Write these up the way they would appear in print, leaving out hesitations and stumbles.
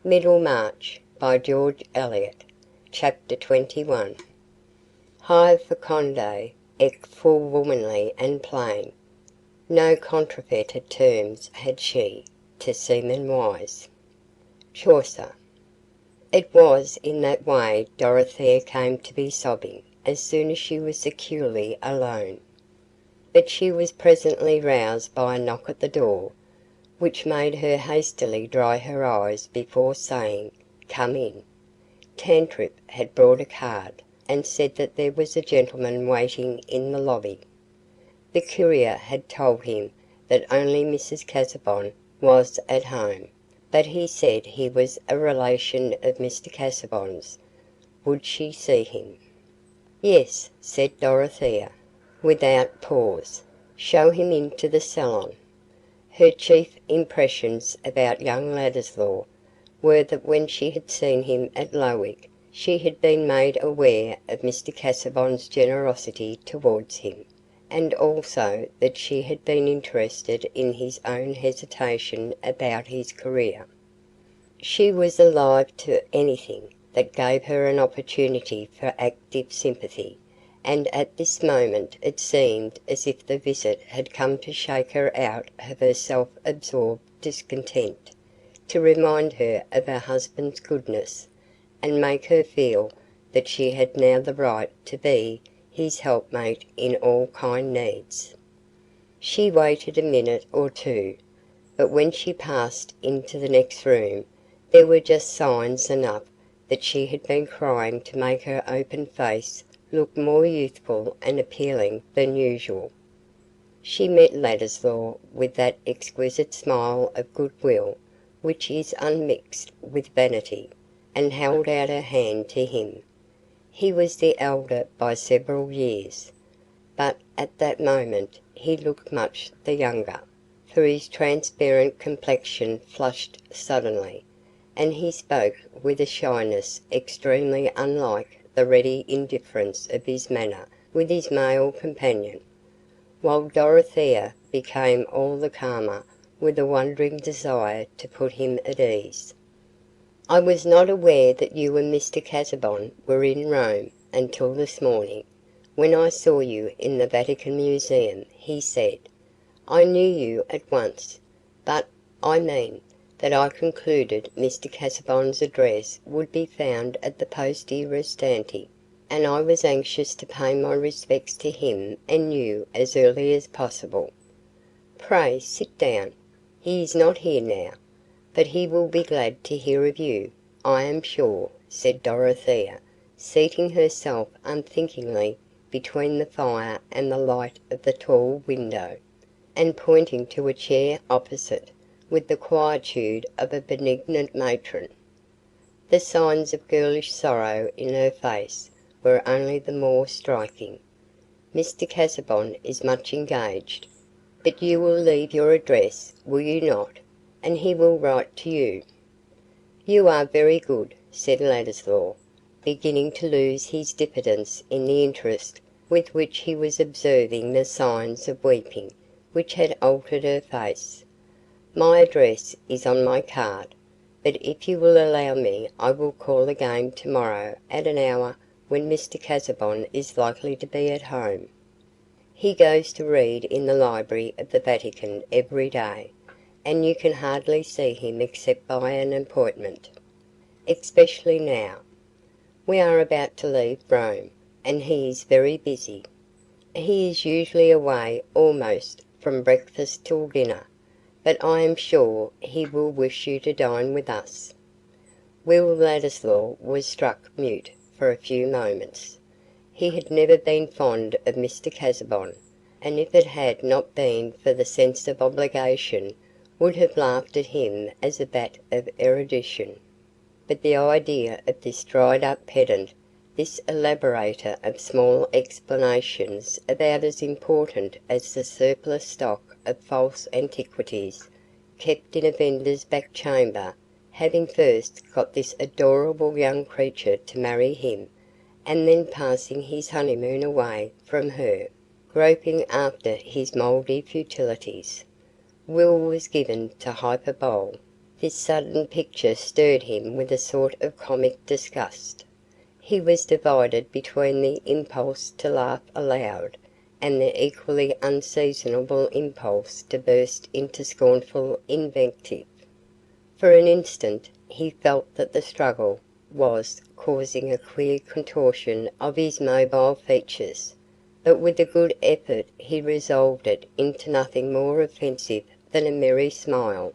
Middlemarch by George Eliot. Chapter 21. High fecundae, eke full womanly and plain, no counterfeited terms had she, to seamen wise. Chaucer. It was in that way Dorothea came to be sobbing as soon as she was securely alone. But she was presently roused by a knock at the door, which made her hastily dry her eyes before saying, "Come in." Tantripp had brought a card, and said that there was a gentleman waiting in the lobby. The courier had told him that only Mrs. Casaubon was at home, but he said he was a relation of Mr. Casaubon's. Would she see him? "Yes," said Dorothea, without pause. "Show him into the salon." Her chief impressions about young Ladislaw were that when she had seen him at Lowick she had been made aware of Mr. Casaubon's generosity towards him, and also that she had been interested in his own hesitation about his career. She was alive to anything that gave her an opportunity for active sympathy, and at this moment it seemed as if the visit had come to shake her out of her self-absorbed discontent, to remind her of her husband's goodness, and make her feel that she had now the right to be his helpmate in all kind needs. She waited a minute or two, but when she passed into the next room there were just signs enough that she had been crying to make her open face look more youthful and appealing than usual. She met Ladislaw with that exquisite smile of goodwill which is unmixed with vanity, and held out her hand to him. He was the elder by several years, but at that moment he looked much the younger, for his transparent complexion flushed suddenly, and he spoke with a shyness extremely unlike the ready indifference of his manner with his male companion, while Dorothea became all the calmer with a wondering desire to put him at ease. "I was not aware that you and Mr. Casaubon were in Rome until this morning, when I saw you in the Vatican Museum," he said. "I knew you at once, but, I mean, that I concluded Mr. Casaubon's address would be found at the Poste Restante, and I was anxious to pay my respects to him and you as early as possible. Pray sit down. He is not here now, but he will be glad to hear of you, I am sure," said Dorothea, seating herself unthinkingly between the fire and the light of the tall window, and pointing to a chair opposite, with the quietude of a benignant matron. The signs of girlish sorrow in her face were only the more striking. "Mr. Casaubon is much engaged, but you will leave your address, will you not, and he will write to you?" "You are very good," said Ladislaw, beginning to lose his diffidence in the interest with which he was observing the signs of weeping which had altered her face. "My address is on my card, but if you will allow me I will call again to-morrow at an hour when Mr. Casaubon is likely to be at home. He goes to read in the library of the Vatican every day, and you can hardly see him except by an appointment, especially now. We are about to leave Rome, and he is very busy. He is usually away almost from breakfast till dinner, but I am sure he will wish you to dine with us." Will Ladislaw was struck mute for a few moments. He had never been fond of Mr. Casaubon, and if it had not been for the sense of obligation, would have laughed at him as a bat of erudition. But the idea of this dried-up pedant, this elaborator of small explanations about as important as the surplus stock of false antiquities, kept in a vendor's back chamber, having first got this adorable young creature to marry him, and then passing his honeymoon away from her, groping after his mouldy futilities. Will was given to hyperbole. This sudden picture stirred him with a sort of comic disgust. He was divided between the impulse to laugh aloud and the equally unseasonable impulse to burst into scornful invective. For an instant he felt that the struggle was causing a queer contortion of his mobile features, but with a good effort he resolved it into nothing more offensive than a merry smile.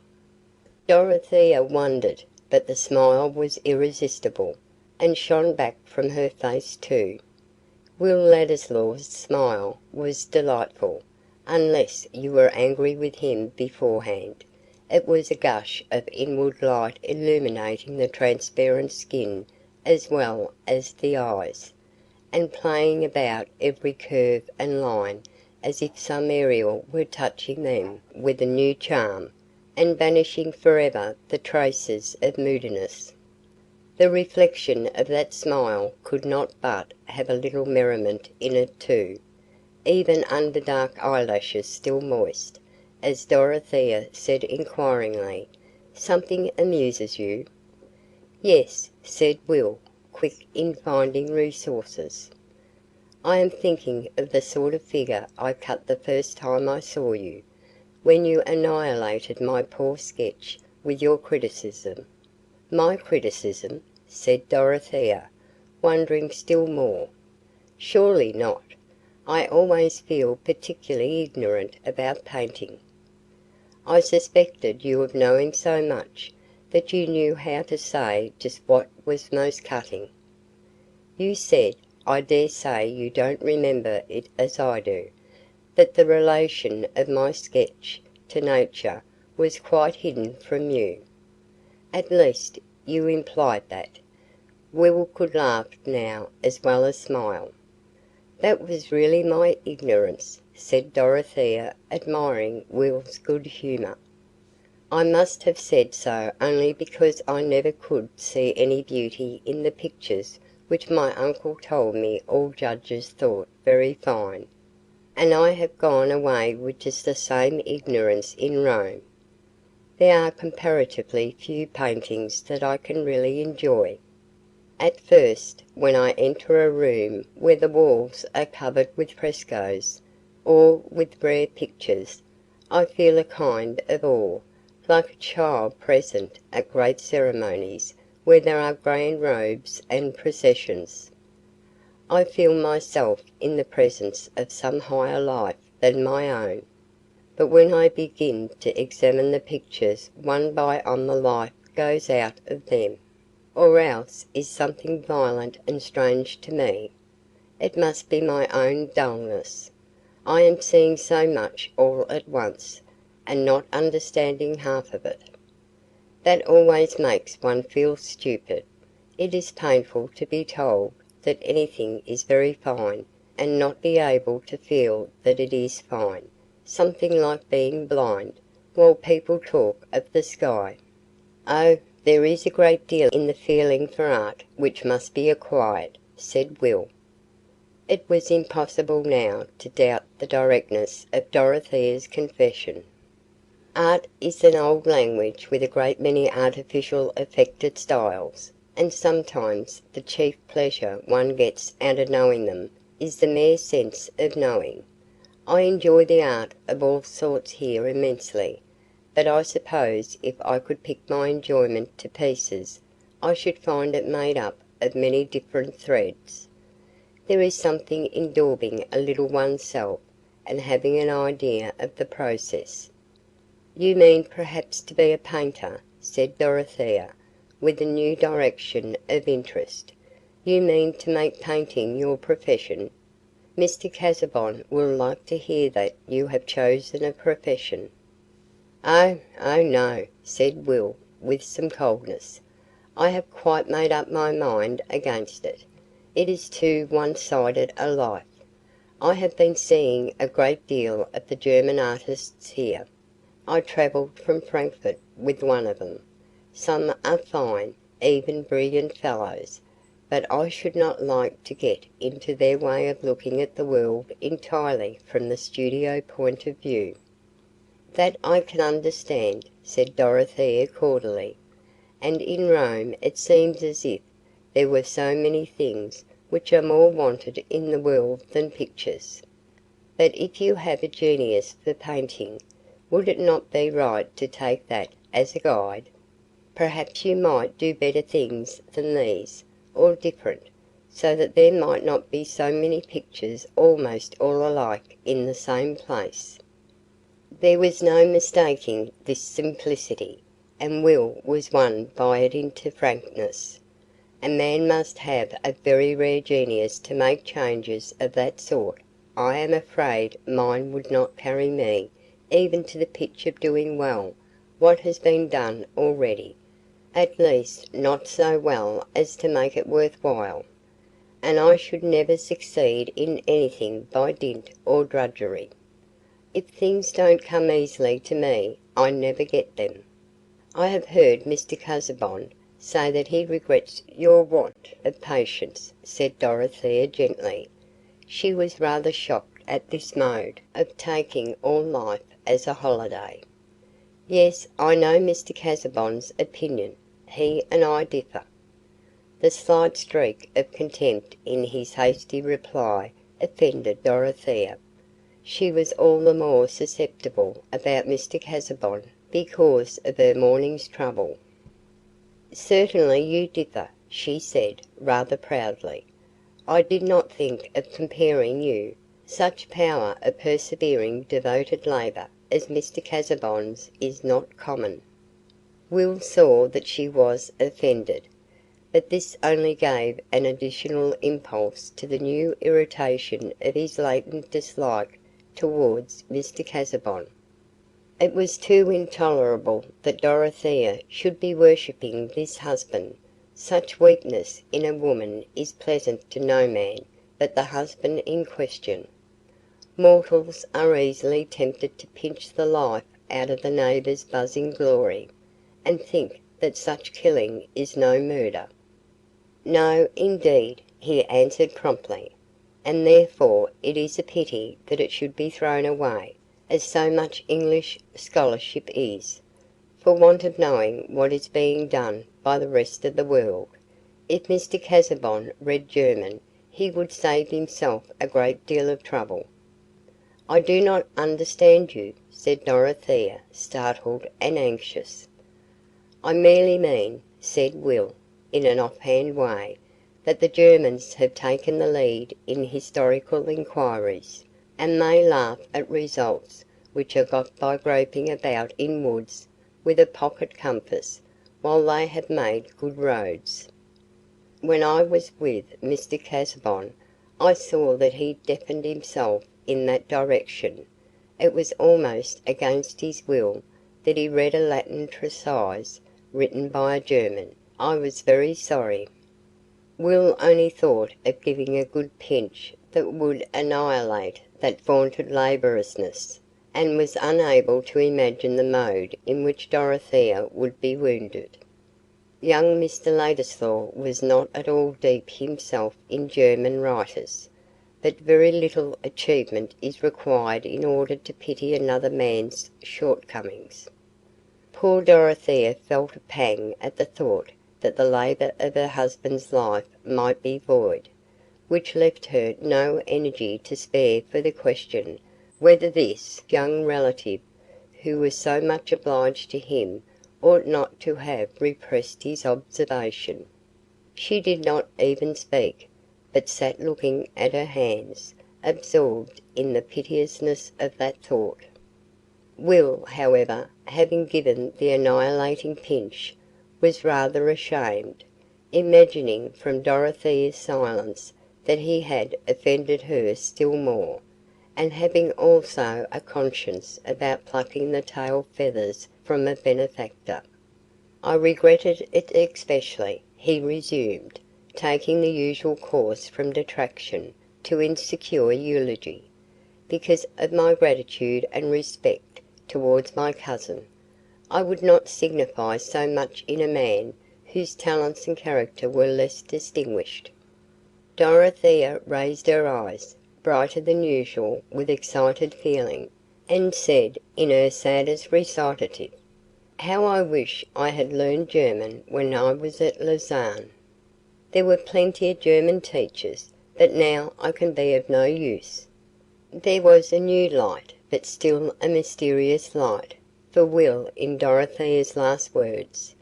Dorothea wondered, but the smile was irresistible, and shone back from her face too. Will Ladislaw's smile was delightful, unless you were angry with him beforehand. It was a gush of inward light illuminating the transparent skin as well as the eyes, and playing about every curve and line as if some Ariel were touching them with a new charm, and banishing forever the traces of moodiness. The reflection of that smile could not but have a little merriment in it too, even under dark eyelashes still moist, as Dorothea said inquiringly, "Something amuses you?" "Yes," said Will, quick in finding resources. "I am thinking of the sort of figure I cut the first time I saw you, when you annihilated my poor sketch with your criticism." "My criticism?" said Dorothea, wondering still more. "Surely not. I always feel particularly ignorant about painting." "I suspected you of knowing so much, that you knew how to say just what was most cutting. You said, I dare say you don't remember it as I do, that the relation of my sketch to nature was quite hidden from you. At least, you implied that." Will could laugh now as well as smile. "That was really my ignorance," said Dorothea, admiring Will's good humour. "I must have said so only because I never could see any beauty in the pictures which my uncle told me all judges thought very fine, and I have gone away with just the same ignorance in Rome. There are comparatively few paintings that I can really enjoy. At first, when I enter a room where the walls are covered with frescoes, or with rare pictures, I feel a kind of awe, like a child present at great ceremonies where there are grand robes and processions. I feel myself in the presence of some higher life than my own. But when I begin to examine the pictures one by one the life goes out of them, or else is something violent and strange to me. It must be my own dullness. I am seeing so much all at once, and not understanding half of it. That always makes one feel stupid. It is painful to be told that anything is very fine, and not be able to feel that it is fine, something like being blind, while people talk of the sky." "Oh, there is a great deal in the feeling for art which must be acquired," said Will. It was impossible now to doubt the directness of Dorothea's confession. "Art is an old language with a great many artificial affected styles, and sometimes the chief pleasure one gets out of knowing them is the mere sense of knowing. I enjoy the art of all sorts here immensely, but I suppose if I could pick my enjoyment to pieces, I should find it made up of many different threads. There is something in daubing a little oneself, and having an idea of the process." "You mean perhaps to be a painter," said Dorothea, with a new direction of interest. "You mean to make painting your profession? Mr. Casaubon will like to hear that you have chosen a profession." "Oh, no," said Will, with some coldness. "I have quite made up my mind against it. It is too one-sided a life. I have been seeing a great deal of the German artists here. I travelled from Frankfort with one of them. Some are fine, even brilliant fellows, but I should not like to get into their way of looking at the world entirely from the studio point of view." "That I can understand," said Dorothea cordially. "And in Rome it seems as if there were so many things which are more wanted in the world than pictures. But if you have a genius for painting, would it not be right to take that as a guide? Perhaps you might do better things than these, or different, so that there might not be so many pictures almost all alike in the same place." There was no mistaking this simplicity, and Will was won by it into frankness. "A man must have a very rare genius to make changes of that sort. I am afraid mine would not carry me even to the pitch of doing well what has been done already, at least not so well as to make it worth while. And I should never succeed in anything by dint or drudgery. If things don't come easily to me, I never get them." "I have heard Mr. Casaubon say that he regrets your want of patience," said Dorothea gently. She was rather shocked at this mode of taking all life as a holiday. "Yes, I know Mr. Casaubon's opinion. He and I differ." The slight streak of contempt in his hasty reply offended Dorothea. She was all the more susceptible about Mr. Casaubon because of her morning's trouble. "Certainly you differ," she said, rather proudly. "I did not think of comparing you. Such power of persevering devoted labour as Mr. Casaubon's is not common." Will saw that she was offended, but this only gave an additional impulse to the new irritation of his latent dislike towards Mr. Casaubon. It was too intolerable that Dorothea should be worshipping this husband. Such weakness in a woman is pleasant to no man but the husband in question. Mortals are easily tempted to pinch the life out of the neighbour's buzzing glory, and think that such killing is no murder. "No, indeed," he answered promptly, "and therefore it is a pity that it should be thrown away, as so much English scholarship is, for want of knowing what is being done by the rest of the world. If Mr. Casaubon read German, he would save himself a great deal of trouble." "I do not understand you," said Dorothea, startled and anxious. "I merely mean," said Will, in an offhand way, "that the Germans have taken the lead in historical inquiries, and may laugh at results which are got by groping about in woods with a pocket compass, while they have made good roads. When I was with Mr. Casaubon, I saw that he defined himself in that direction. It was almost against his will that he read a Latin treatise written by a German. I was very sorry." Will only thought of giving a good pinch that would annihilate that vaunted laboriousness, and was unable to imagine the mode in which Dorothea would be wounded. Young Mr. Ladislaw was not at all deep himself in German writers, but very little achievement is required in order to pity another man's shortcomings. Poor Dorothea felt a pang at the thought that the labour of her husband's life might be void, which left her no energy to spare for the question whether this young relative, who was so much obliged to him, ought not to have repressed his observation. She did not even speak, but sat looking at her hands, absorbed in the piteousness of that thought. Will, however, having given the annihilating pinch, was rather ashamed, imagining from Dorothea's silence that he had offended her still more, and having also a conscience about plucking the tail feathers from a benefactor. "I regretted it especially," he resumed, taking the usual course from detraction to insecure eulogy, "because of my gratitude and respect towards my cousin. I would not signify so much in a man whose talents and character were less distinguished." Dorothea raised her eyes, brighter than usual with excited feeling. and said in her saddest recitative, "How I wish I had learned German when I was at Lausanne. There were plenty of German teachers, but now I can be of no use." There was a new light, but still a mysterious light, for Will in Dorothea's last words.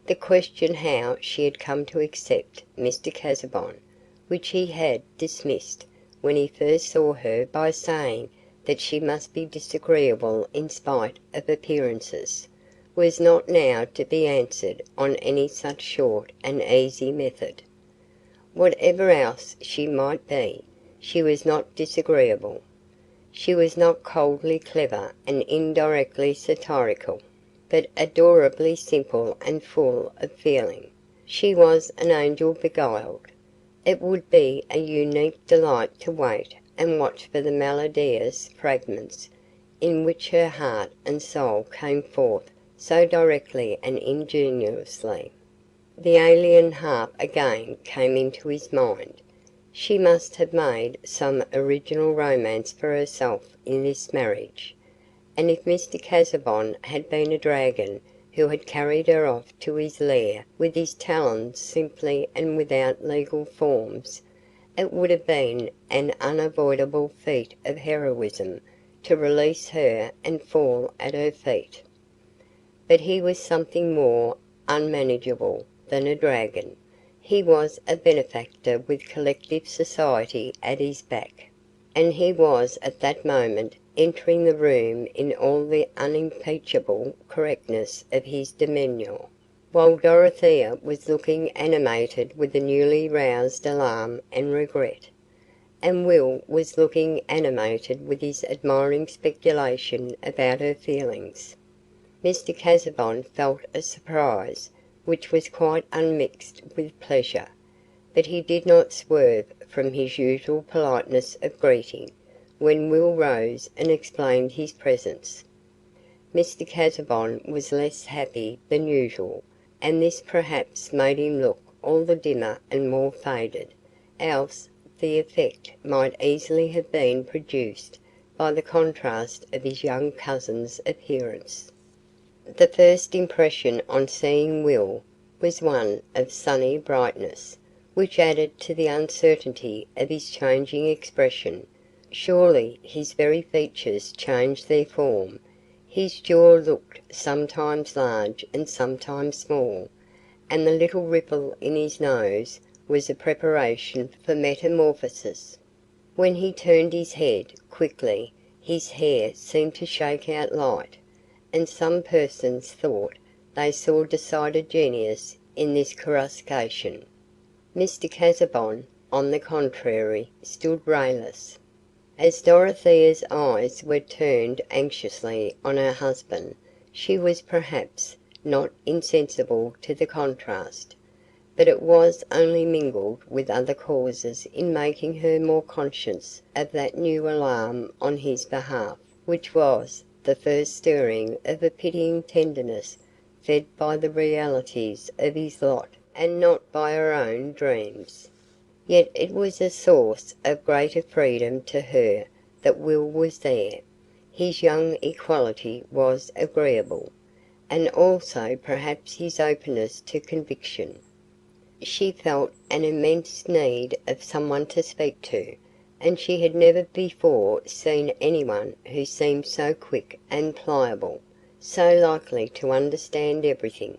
The question how she had come to accept Mr. Casaubon, which he had dismissed when he first saw her by saying that she must be disagreeable in spite of appearances, was not now to be answered on any such short and easy method. Whatever else she might be, she was not disagreeable. She was not coldly clever and indirectly satirical, but adorably simple and full of feeling. She was an angel beguiled. It would be a unique delight to wait and watch for the melodious fragments in which her heart and soul came forth so directly and ingenuously. The alien harp again came into his mind. She must have made some original romance for herself in this marriage, and if Mr. Casaubon had been a dragon who had carried her off to his lair with his talons simply and without legal forms, it would have been an unavoidable feat of heroism to release her and fall at her feet. But he was something more unmanageable than a dragon. He was a benefactor with collective society at his back, and he was at that moment entering the room in all the unimpeachable correctness of his demeanour, while Dorothea was looking animated with a newly roused alarm and regret, and Will was looking animated with his admiring speculation about her feelings. Mr. Casaubon felt a surprise which was quite unmixed with pleasure, but he did not swerve from his usual politeness of greeting when Will rose and explained his presence. Mr. Casaubon was less happy than usual, and this perhaps made him look all the dimmer and more faded, else the effect might easily have been produced by the contrast of his young cousin's appearance. The first impression on seeing Will was one of sunny brightness, which added to the uncertainty of his changing expression. Surely his very features changed their form. His jaw looked sometimes large and sometimes small, and the little ripple in his nose was a preparation for metamorphosis. When he turned his head quickly, his hair seemed to shake out light, and some persons thought they saw decided genius in this coruscation. Mr. Casaubon, on the contrary, stood rayless. As Dorothea's eyes were turned anxiously on her husband, she was perhaps not insensible to the contrast, but it was only mingled with other causes in making her more conscious of that new alarm on his behalf, which was the first stirring of a pitying tenderness fed by the realities of his lot and not by her own dreams. Yet it was a source of greater freedom to her that Will was there. His young equality was agreeable, and also perhaps his openness to conviction. She felt an immense need of someone to speak to, and she had never before seen anyone who seemed so quick and pliable, so likely to understand everything.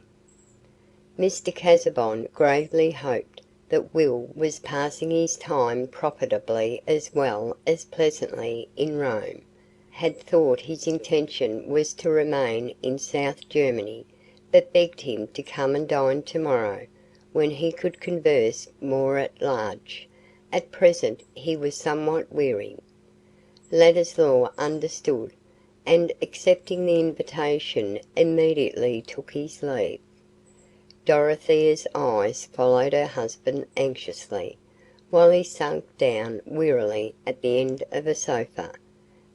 Mr. Casaubon gravely hoped that Will was passing his time profitably as well as pleasantly in Rome, had thought his intention was to remain in South Germany, but begged him to come and dine tomorrow, when he could converse more at large. At present he was somewhat weary. Ladislaw understood, and accepting the invitation, immediately took his leave. Dorothea's eyes followed her husband anxiously, while he sank down wearily at the end of a sofa,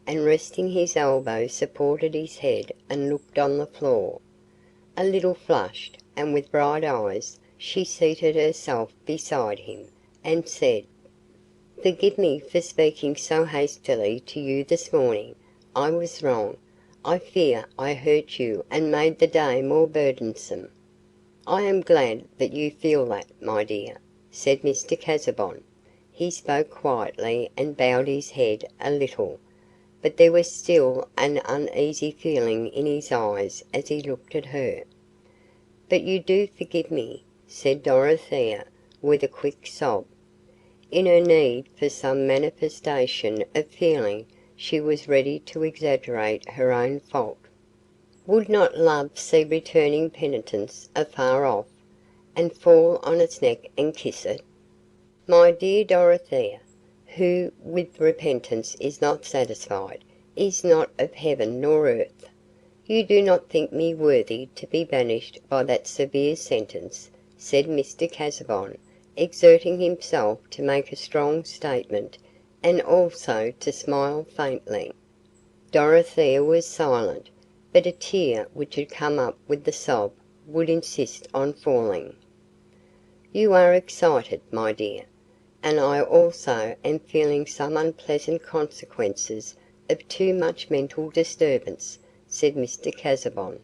and resting his elbow supported his head and looked on the floor. A little flushed, and with bright eyes, she seated herself beside him, and said, "Forgive me for speaking so hastily to you this morning. I was wrong. I fear I hurt you and made the day more burdensome." "I am glad that you feel that, my dear," said Mr. Casaubon. He spoke quietly and bowed his head a little, but there was still an uneasy feeling in his eyes as he looked at her. "But you do forgive me?" said Dorothea, with a quick sob. In her need for some manifestation of feeling she was ready to exaggerate her own fault. Would not love see returning penitence afar off, and fall on its neck and kiss it? "My dear Dorothea, who with repentance is not satisfied, is not of heaven nor earth. You do not think me worthy to be banished by that severe sentence," said Mr. Casaubon, exerting himself to make a strong statement, and also to smile faintly. Dorothea was silent, but a tear which had come up with the sob would insist on falling. "You are excited, my dear, and I also am feeling some unpleasant consequences of too much mental disturbance," said Mr. Casaubon.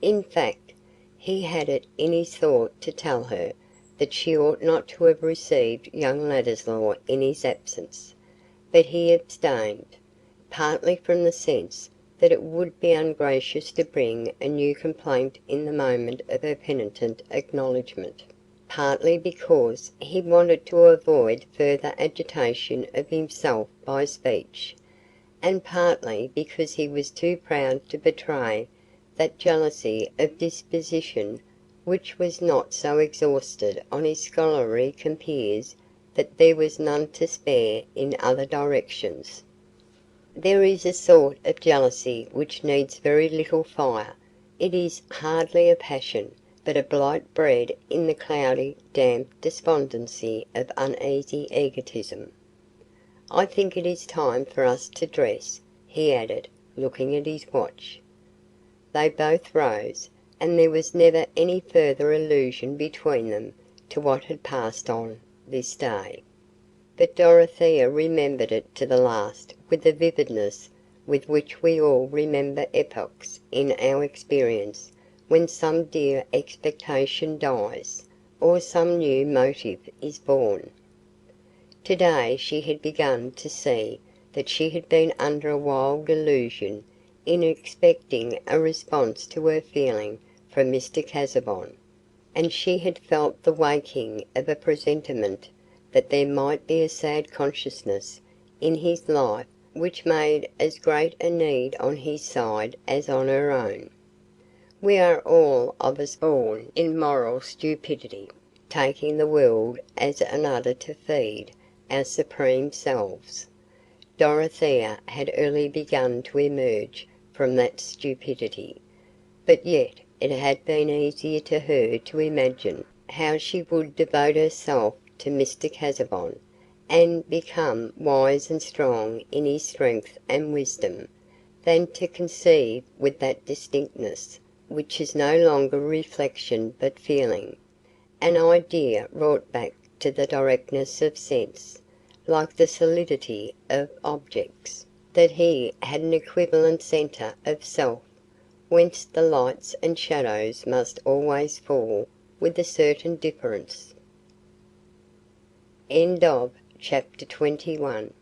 In fact, he had it in his thought to tell her that she ought not to have received young Ladislaw in his absence, but he abstained, partly from the sense that it would be ungracious to bring a new complaint in the moment of her penitent acknowledgment, partly because he wanted to avoid further agitation of himself by speech, and partly because he was too proud to betray that jealousy of disposition which was not so exhausted on his scholarly compeers that there was none to spare in other directions. There is a sort of jealousy which needs very little fire. It is hardly a passion, but a blight bred in the cloudy, damp despondency of uneasy egotism. "I think it is time for us to dress," he added, looking at his watch. They both rose, and there was never any further allusion between them to what had passed on this day. But Dorothea remembered it to the last with the vividness with which we all remember epochs in our experience when some dear expectation dies, or some new motive is born. Today she had begun to see that she had been under a wild illusion in expecting a response to her feeling from Mr. Casaubon, and she had felt the waking of a presentiment that there might be a sad consciousness in his life which made as great a need on his side as on her own. We are all of us born in moral stupidity, taking the world as an udder to feed our supreme selves. Dorothea had early begun to emerge from that stupidity, but yet it had been easier to her to imagine how she would devote herself to Mr. Casaubon, and become wise and strong in his strength and wisdom, than to conceive with that distinctness which is no longer reflection but feeling, an idea wrought back to the directness of sense, like the solidity of objects, that he had an equivalent centre of self, whence the lights and shadows must always fall with a certain difference. Chapter 21.